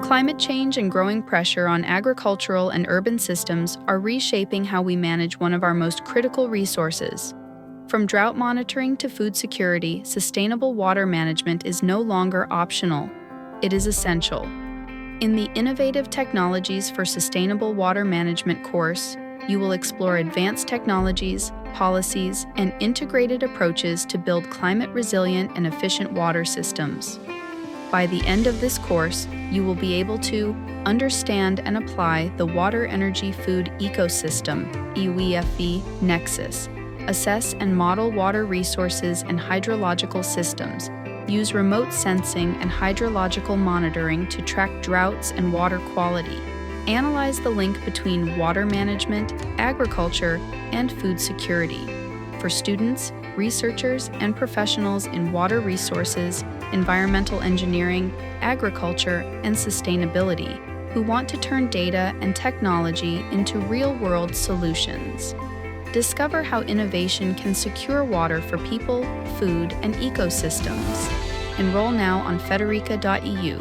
Climate change and growing pressure on agricultural and urban systems are reshaping how we manage one of our most critical resources. From drought monitoring to food security, sustainable water management is no longer optional. It is essential. In the Innovative Technologies for Sustainable Water Management course, you will explore advanced technologies, policies, and integrated approaches to build climate-resilient and efficient water systems. By the end of this course, you will be able to understand and apply the Water Energy Food Ecosystem (WEFE) Nexus, assess and model water resources and hydrological systems, use remote sensing and hydrological monitoring to track droughts and water quality, analyze the link between water management, agriculture, and food security. For students, researchers, and professionals in water resources, environmental engineering, agriculture, and sustainability who want to turn data and technology into real-world solutions. Discover how innovation can secure water for people, food, and ecosystems. Enroll now on federica.eu.